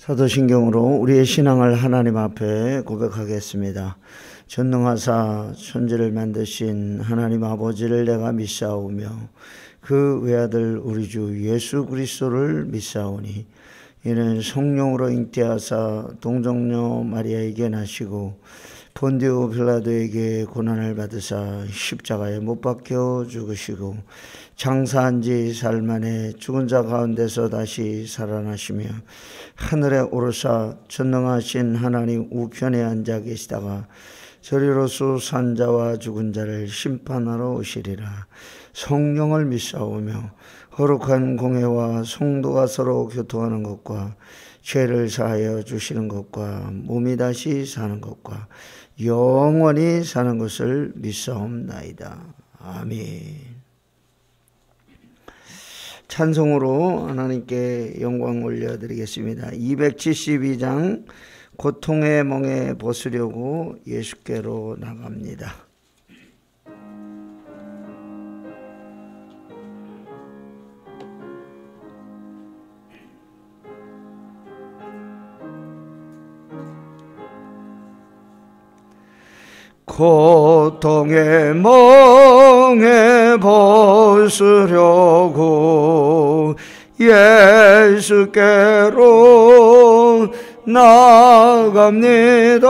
사도신경으로 우리의 신앙을 하나님 앞에 고백하겠습니다. 전능하사 천지를 만드신 하나님 아버지를 내가 믿사오며 그 외아들 우리 주 예수 그리스도를 믿사오니 이는 성령으로 잉태하사 동정녀 마리아에게 나시고 본디오 빌라도에게 고난을 받으사 십자가에 못 박혀 죽으시고 장사한 지 사흘 만에 죽은 자 가운데서 다시 살아나시며 하늘에 오르사 전능하신 하나님 우편에 앉아 계시다가 저리로서 산 자와 죽은 자를 심판하러 오시리라. 성령을 믿사오며 거룩한 공회와 성도가 서로 교통하는 것과 죄를 사하여 주시는 것과 몸이 다시 사는 것과 영원히 사는 것을 믿사옵나이다. 아멘. 찬송으로 하나님께 영광 올려드리겠습니다. 272장 고통의 멍에 벗으려고 예수께로 나갑니다. 고통의 멍에 벗으려고 예수께로 나갑니다.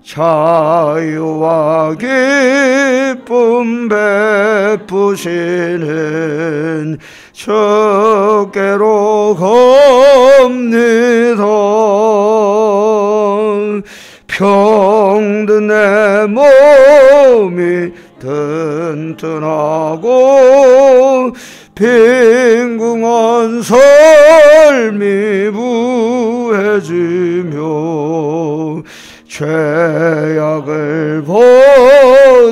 자유와 기쁨 베푸시는 주께로 갑니다. 병든 내 몸이 튼튼하고 빈궁한 삶이 부해지며 죄악을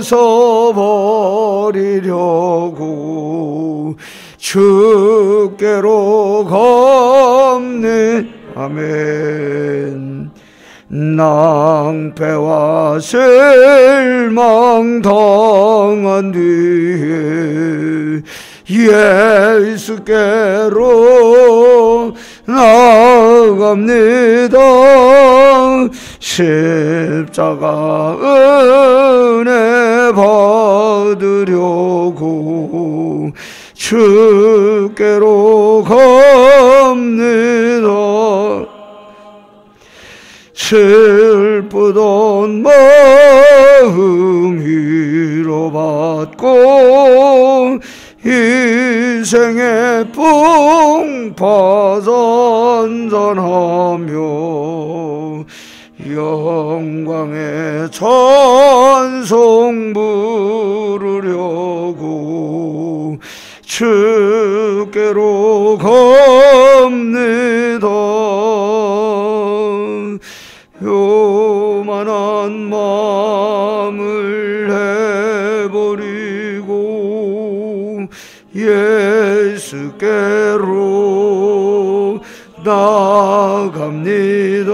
벗어버리려고 주께로 갑니다. 아멘. 낭패와 실망 당한 뒤에 예수께로 나갑니다. 십자가 은혜 받으려고 주께로 갑니다. 슬프던 마음 위로받고 인생의 풍파 잔잔하며 영광의 찬송 부르려고 주께로 갑니다. 요만한 마음을 해버리고 예수께로 나갑니다.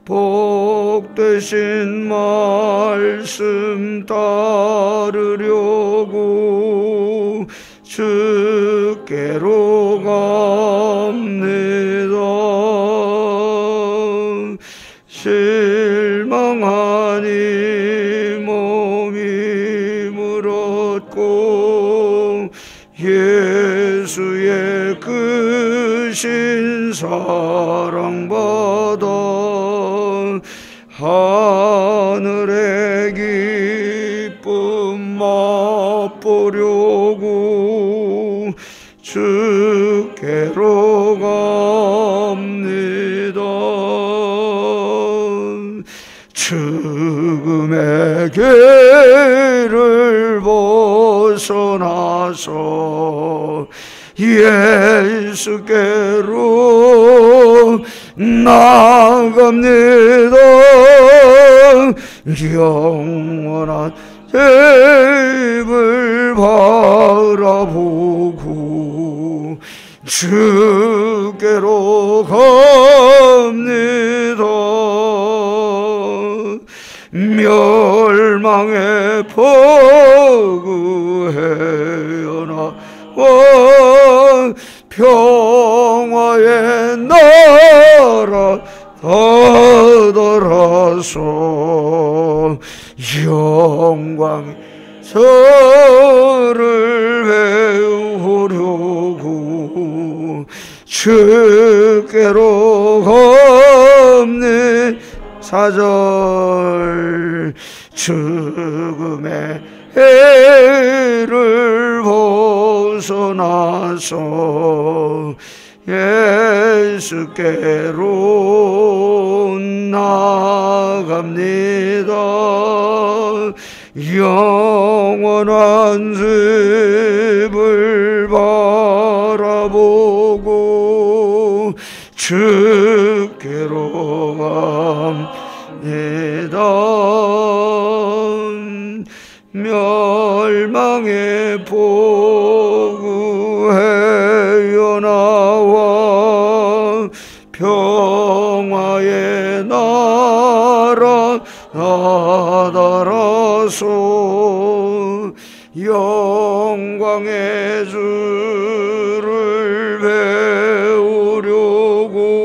복되신 말씀 따르려고 주께로 갑니다. 실망하니 몸이 물었고 예수의 크신 사랑받아 하늘의 기쁨 맛보려고 주께로 갑니다. 죽음의 길을 벗어나서 예수께로 나갑니다. 영원한 집을 바라보고 주께로 갑니다. 멸망의 포구에 헤어나와 평화의 더더라서 영광의 설을 배우려고 주께로 걷는 사절 죽음의 해를 벗어나서 예수께로 나갑니다. 영원한 습을 바라보고 주께로 갑니다. 멸망의 포구에 나와 평화의 나라 나달아서 영광의 주를 배우려고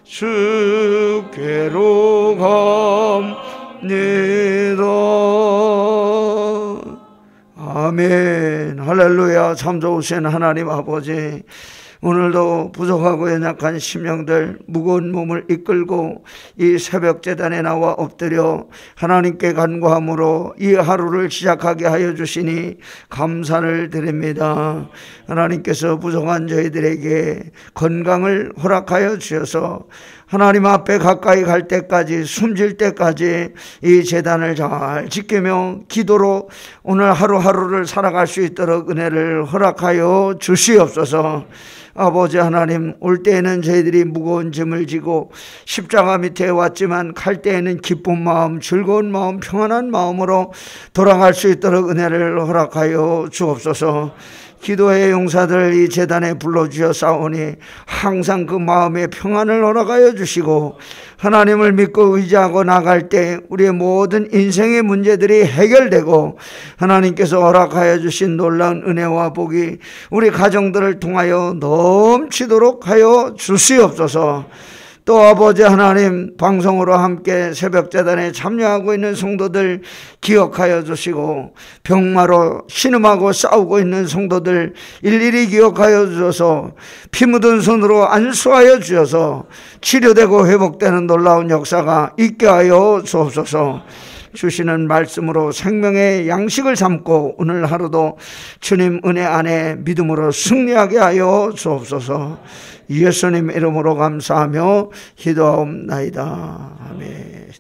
주께로 갑니다. 아멘. 할렐루야. 참 좋으신 하나님 아버지, 오늘도 부족하고 연약한 심령들, 무거운 몸을 이끌고 이 새벽 제단에 나와 엎드려 하나님께 간구함으로 이 하루를 시작하게 하여 주시니 감사를 드립니다. 하나님께서 부족한 저희들에게 건강을 허락하여 주셔서 하나님 앞에 가까이 갈 때까지, 숨질 때까지 이 제단을 잘 지키며 기도로 오늘 하루하루를 살아갈 수 있도록 은혜를 허락하여 주시옵소서. 아버지 하나님, 올 때에는 저희들이 무거운 짐을 지고 십자가 밑에 왔지만 갈 때에는 기쁜 마음, 즐거운 마음, 평안한 마음으로 돌아갈 수 있도록 은혜를 허락하여 주옵소서. 기도의 용사들 이 제단에 불러주셨사오니 항상 그 마음의 평안을 허락하여 주시고 하나님을 믿고 의지하고 나갈 때 우리의 모든 인생의 문제들이 해결되고 하나님께서 허락하여 주신 놀라운 은혜와 복이 우리 가정들을 통하여 넘치도록 하여 주시옵소서. 또 아버지 하나님, 방송으로 함께 새벽제단에 참여하고 있는 성도들 기억하여 주시고 병마로 신음하고 싸우고 있는 성도들 일일이 기억하여 주셔서 피 묻은 손으로 안수하여 주셔서 치료되고 회복되는 놀라운 역사가 있게 하여 주옵소서. 주시는 말씀으로 생명의 양식을 삼고 오늘 하루도 주님 은혜 안에 믿음으로 승리하게 하여 주옵소서. 예수님 이름으로 감사하며 기도하옵나이다. 아멘.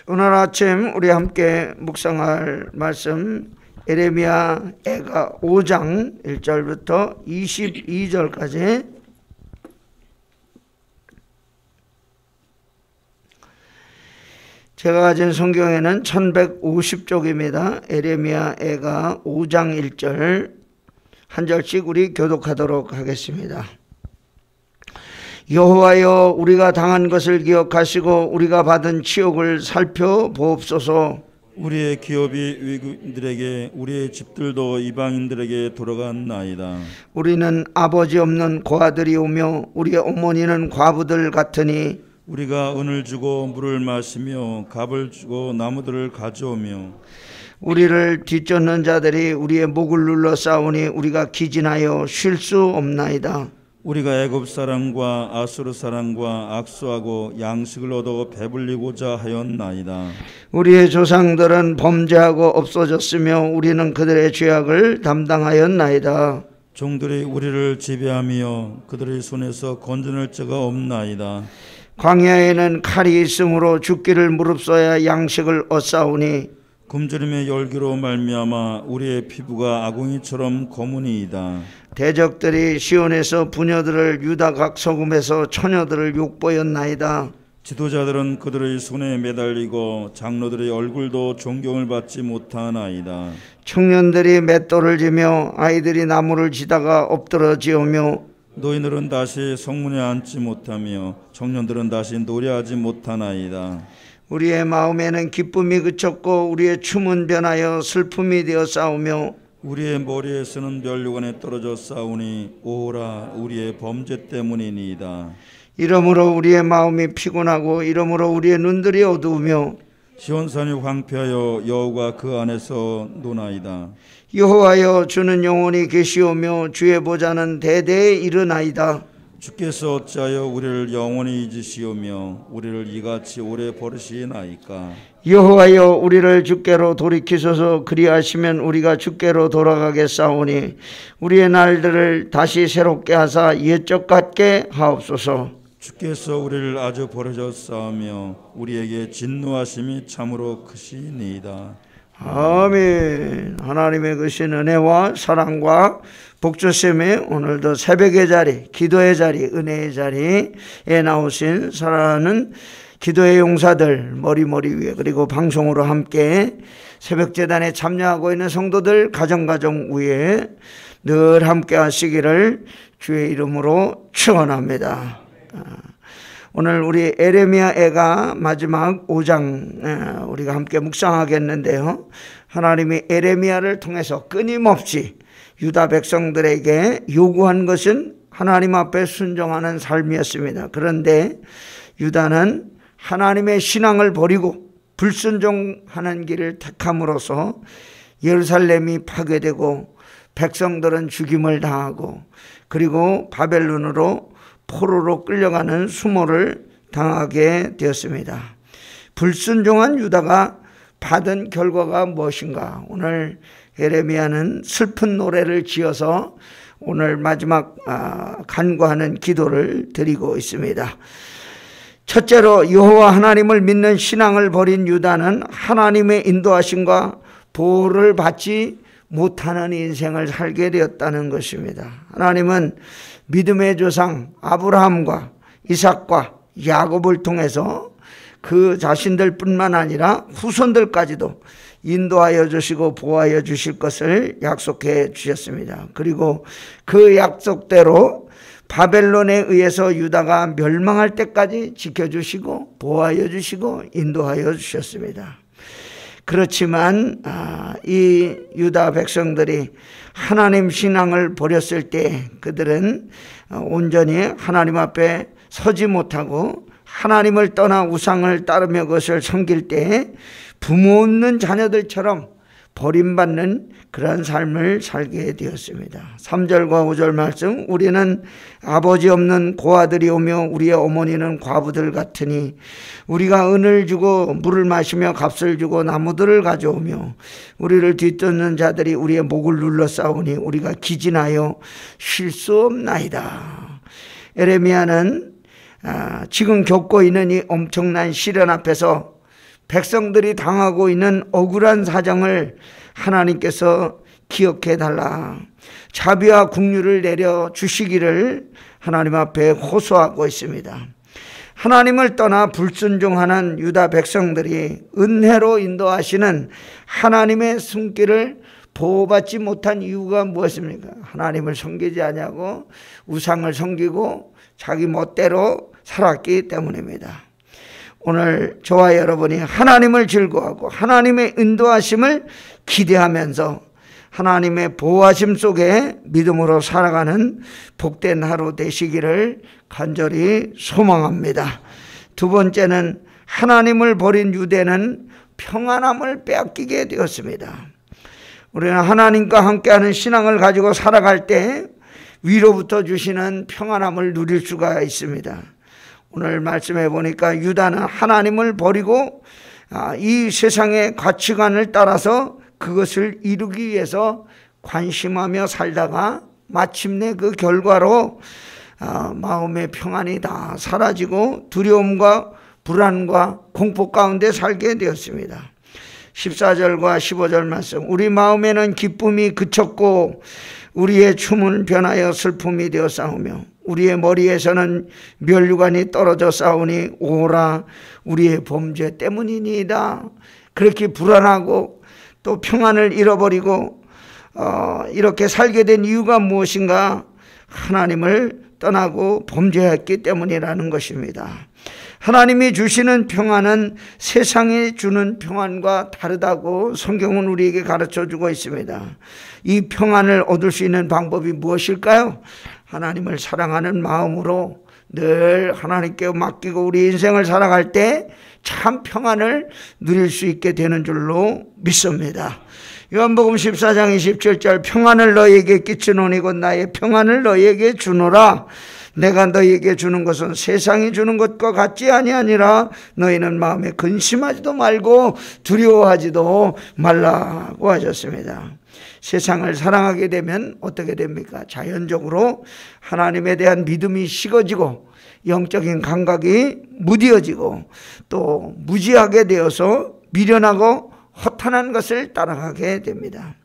오늘 아침 우리 함께 묵상할 말씀 예레미야 애가 5장 1절부터 22절까지 제가 가진 성경에는 1150쪽입니다. 예레미야 애가 5장 1절 한 절씩 우리 교독하도록 하겠습니다. 여호와여, 우리가 당한 것을 기억하시고 우리가 받은 치욕을 살펴보옵소서. 우리의 기업이 외국인들에게, 우리의 집들도 이방인들에게 돌아갔나이다. 우리는 아버지 없는 고아들이오며 우리의 어머니는 과부들 같으니 우리가 은을 주고 물을 마시며 갑을 주고 나무들을 가져오며 우리를 뒤쫓는 자들이 우리의 목을 눌러 싸우니 우리가 기진하여 쉴 수 없나이다. 우리가 애굽 사람과 아수르 사람과 악수하고 양식을 얻어 배불리고자 하였나이다. 우리의 조상들은 범죄하고 없어졌으며 우리는 그들의 죄악을 담당하였나이다. 종들이 우리를 지배하며 그들의 손에서 건져낼 자가 없나이다. 광야에는 칼이 있으므로 죽기를 무릅써야 양식을 얻사오니 굶주림의 열기로 말미암아 우리의 피부가 아궁이처럼 검으니이다. 대적들이 시온에서 부녀들을 유다 각 소금에서 처녀들을 욕보였나이다. 지도자들은 그들의 손에 매달리고 장로들의 얼굴도 존경을 받지 못하나이다. 청년들이 맷돌을 지며 아이들이 나무를 지다가 엎드러지오며 노인들은 다시 성문에 앉지 못하며 청년들은 다시 노래하지 못하나이다. 우리의 마음에는 기쁨이 그쳤고 우리의 춤은 변하여 슬픔이 되어 싸우며 우리의 머리에서는 면류관이 떨어져 싸우니 오라 우리의 범죄 때문이니이다. 이러므로 우리의 마음이 피곤하고 이러므로 우리의 눈들이 어두우며 시온산이 황폐하여 여호가 그 안에서 노나이다. 여호와여 주는 영원히 계시오며 주의 보좌는 대대에 이르나이다. 주께서 어찌하여 우리를 영원히 잊으시오며 우리를 이같이 오래 버리시나이까. 여호와여 우리를 주께로 돌이키소서. 그리하시면 우리가 주께로 돌아가겠사오니 우리의 날들을 다시 새롭게 하사 옛적 같게 하옵소서. 주께서 우리를 아주 버려졌사오며 우리에게 진노하심이 참으로 크시니이다. 아멘. 하나님의 크신 은혜와 사랑과 복주심이 오늘도 새벽의 자리, 기도의 자리, 은혜의 자리에 나오신 사랑하는 기도의 용사들 머리 위에, 그리고 방송으로 함께 새벽재단에 참여하고 있는 성도들 가정 위에 늘 함께 하시기를 주의 이름으로 축원합니다. 오늘 우리 에레미야애가 마지막 5장 우리가 함께 묵상하겠는데요, 하나님이 에레미야를 통해서 끊임없이 유다 백성들에게 요구한 것은 하나님 앞에 순종하는 삶이었습니다. 그런데 유다는 하나님의 신앙을 버리고 불순종하는 길을 택함으로써 예루살렘이 파괴되고 백성들은 죽임을 당하고 그리고 바벨론으로 포로로 끌려가는 수모를 당하게 되었습니다. 불순종한 유다가 받은 결과가 무엇인가? 오늘 에레미야는 슬픈 노래를 지어서 오늘 마지막 간구하는 기도를 드리고 있습니다. 첫째로 여호와 하나님을 믿는 신앙을 버린 유다는 하나님의 인도하심과 보호를 받지 못하는 인생을 살게 되었다는 것입니다. 하나님은 믿음의 조상 아브라함과 이삭과 야곱을 통해서 그 자신들 뿐만 아니라 후손들까지도 인도하여 주시고 보호하여 주실 것을 약속해 주셨습니다. 그리고 그 약속대로 바벨론에 의해서 유다가 멸망할 때까지 지켜주시고 보호하여 주시고 인도하여 주셨습니다. 그렇지만 이 유다 백성들이 하나님 신앙을 버렸을 때 그들은 온전히 하나님 앞에 서지 못하고 하나님을 떠나 우상을 따르며 그것을 섬길 때 부모 없는 자녀들처럼 버림받는 그런 삶을 살게 되었습니다. 3절과 5절 말씀, 우리는 아버지 없는 고아들이 오며 우리의 어머니는 과부들 같으니 우리가 은을 주고 물을 마시며 값을 주고 나무들을 가져오며 우리를 뒤쫓는 자들이 우리의 목을 눌러싸우니 우리가 기진하여 쉴 수 없나이다. 에레미야는 지금 겪고 있는 이 엄청난 시련 앞에서 백성들이 당하고 있는 억울한 사정을 하나님께서 기억해 달라, 자비와 긍휼을 내려 주시기를 하나님 앞에 호소하고 있습니다. 하나님을 떠나 불순종하는 유다 백성들이 은혜로 인도하시는 하나님의 손길을 보호받지 못한 이유가 무엇입니까? 하나님을 섬기지 아니하고 우상을 섬기고 자기 멋대로 살았기 때문입니다. 오늘 저와 여러분이 하나님을 즐거워하고 하나님의 인도하심을 기대하면서 하나님의 보호하심 속에 믿음으로 살아가는 복된 하루 되시기를 간절히 소망합니다. 두 번째는 하나님을 버린 유대는 평안함을 빼앗기게 되었습니다. 우리는 하나님과 함께하는 신앙을 가지고 살아갈 때 위로부터 주시는 평안함을 누릴 수가 있습니다. 오늘 말씀해 보니까 유다는 하나님을 버리고 이 세상의 가치관을 따라서 그것을 이루기 위해서 관심하며 살다가 마침내 그 결과로 마음의 평안이 다 사라지고 두려움과 불안과 공포 가운데 살게 되었습니다. 14절과 15절 말씀, 우리 마음에는 기쁨이 그쳤고 우리의 춤은 변하여 슬픔이 되어 싸우며 우리의 머리에서는 면류관이 떨어져 싸우니 오라 우리의 범죄 때문이니이다. 그렇게 불안하고 또 평안을 잃어버리고 이렇게 살게 된 이유가 무엇인가? 하나님을 떠나고 범죄했기 때문이라는 것입니다. 하나님이 주시는 평안은 세상이 주는 평안과 다르다고 성경은 우리에게 가르쳐주고 있습니다. 이 평안을 얻을 수 있는 방법이 무엇일까요? 하나님을 사랑하는 마음으로 늘 하나님께 맡기고 우리 인생을 살아갈 때 참 평안을 누릴 수 있게 되는 줄로 믿습니다. 요한복음 14장 27절 평안을 너희에게 끼치노니 곧 나의 평안을 너희에게 주노라. 내가 너희에게 주는 것은 세상이 주는 것과 같지 아니하니라. 너희는 마음에 근심하지도 말고 두려워하지도 말라고 하셨습니다. 세상을 사랑하게 되면 어떻게 됩니까? 자연적으로 하나님에 대한 믿음이 식어지고 영적인 감각이 무뎌지고 또 무지하게 되어서 미련하고 허탄한 것을 따라가게 됩니다.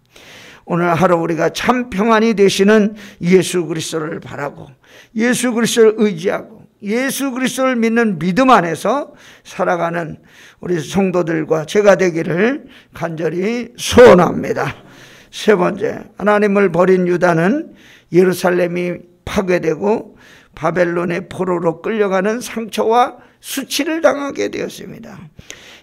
오늘 하루 우리가 참 평안이 되시는 예수 그리스도를 바라고 예수 그리스도를 의지하고 예수 그리스도를 믿는 믿음 안에서 살아가는 우리 성도들과 제가 되기를 간절히 소원합니다. 세 번째, 하나님을 버린 유다는 예루살렘이 파괴되고 바벨론의 포로로 끌려가는 상처와 수치를 당하게 되었습니다.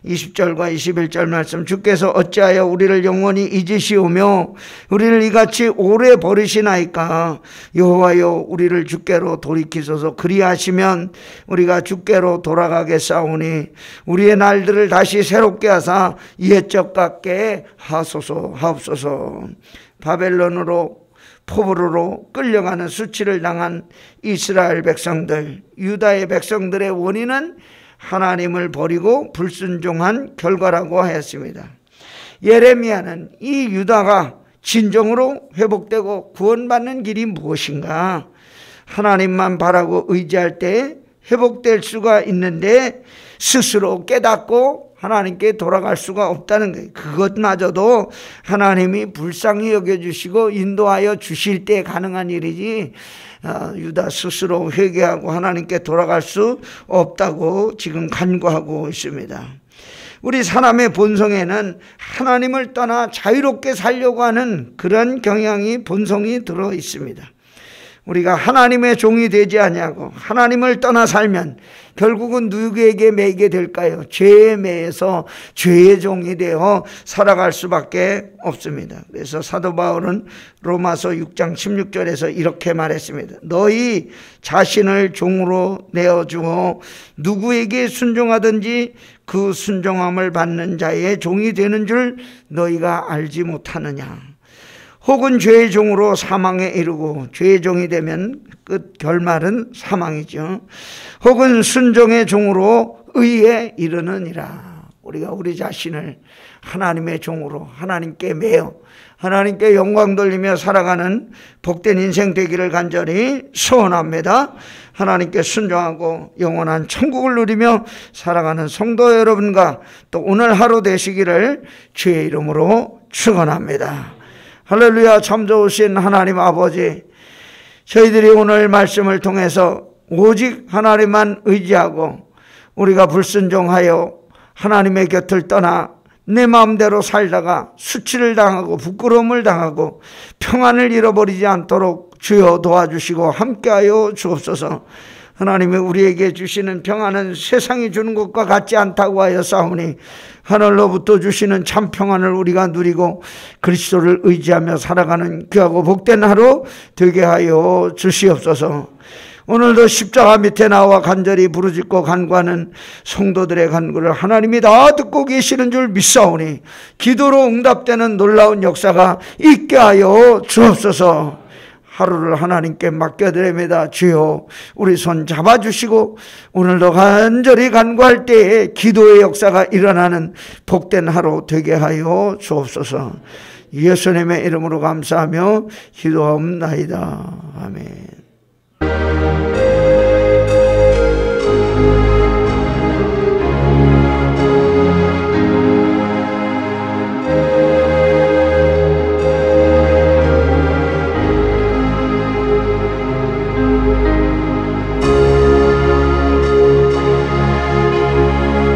20절과 21절 말씀, 주께서 어찌하여 우리를 영원히 잊으시오며 우리를 이같이 오래 버리시나이까. 여호와여 우리를 주께로 돌이키소서. 그리하시면 우리가 주께로 돌아가겠사오니 우리의 날들을 다시 새롭게 하사 옛적 같게 하옵소서. 바벨론으로 포로로 끌려가는 수치를 당한 이스라엘 백성들, 유다의 백성들의 원인은 하나님을 버리고 불순종한 결과라고 하였습니다. 예레미야는 이 유다가 진정으로 회복되고 구원받는 길이 무엇인가? 하나님만 바라고 의지할 때 회복될 수가 있는데 스스로 깨닫고 하나님께 돌아갈 수가 없다는 거예요. 그것마저도 하나님이 불쌍히 여겨주시고 인도하여 주실 때 가능한 일이지 유다 스스로 회개하고 하나님께 돌아갈 수 없다고 지금 간구하고 있습니다. 우리 사람의 본성에는 하나님을 떠나 자유롭게 살려고 하는 그런 경향이 본성이 들어 있습니다. 우리가 하나님의 종이 되지 아니하고 하나님을 떠나 살면 결국은 누구에게 매이게 될까요? 죄에 매여서 죄의 종이 되어 살아갈 수밖에 없습니다. 그래서 사도 바울은 로마서 6장 16절에서 이렇게 말했습니다. 너희 자신을 종으로 내어주어 누구에게 순종하든지 그 순종함을 받는 자의 종이 되는 줄 너희가 알지 못하느냐. 혹은 죄의 종으로 사망에 이르고 죄의 종이 되면 끝 결말은 사망이죠. 혹은 순종의 종으로 의에 이르느니라. 우리가 우리 자신을 하나님의 종으로 하나님께 매어 하나님께 영광 돌리며 살아가는 복된 인생 되기를 간절히 소원합니다. 하나님께 순종하고 영원한 천국을 누리며 살아가는 성도 여러분과 또 오늘 하루 되시기를 주의 이름으로 축원합니다. 할렐루야. 참 좋으신 하나님 아버지, 저희들이 오늘 말씀을 통해서 오직 하나님만 의지하고 우리가 불순종하여 하나님의 곁을 떠나 내 마음대로 살다가 수치를 당하고 부끄러움을 당하고 평안을 잃어버리지 않도록 주여 도와주시고 함께하여 주옵소서. 하나님이 우리에게 주시는 평안은 세상이 주는 것과 같지 않다고 하였사오니 하늘로부터 주시는 참 평안을 우리가 누리고 그리스도를 의지하며 살아가는 귀하고 복된 하루 되게 하여 주시옵소서. 오늘도 십자가 밑에 나와 간절히 부르짖고 간구하는 성도들의 간구를 하나님이 다 듣고 계시는 줄 믿사오니 기도로 응답되는 놀라운 역사가 있게 하여 주옵소서. 하루를 하나님께 맡겨드립니다. 주여 우리 손 잡아주시고 오늘도 간절히 간구할 때에 기도의 역사가 일어나는 복된 하루 되게 하여 주옵소서. 예수님의 이름으로 감사하며 기도하옵나이다. 아멘.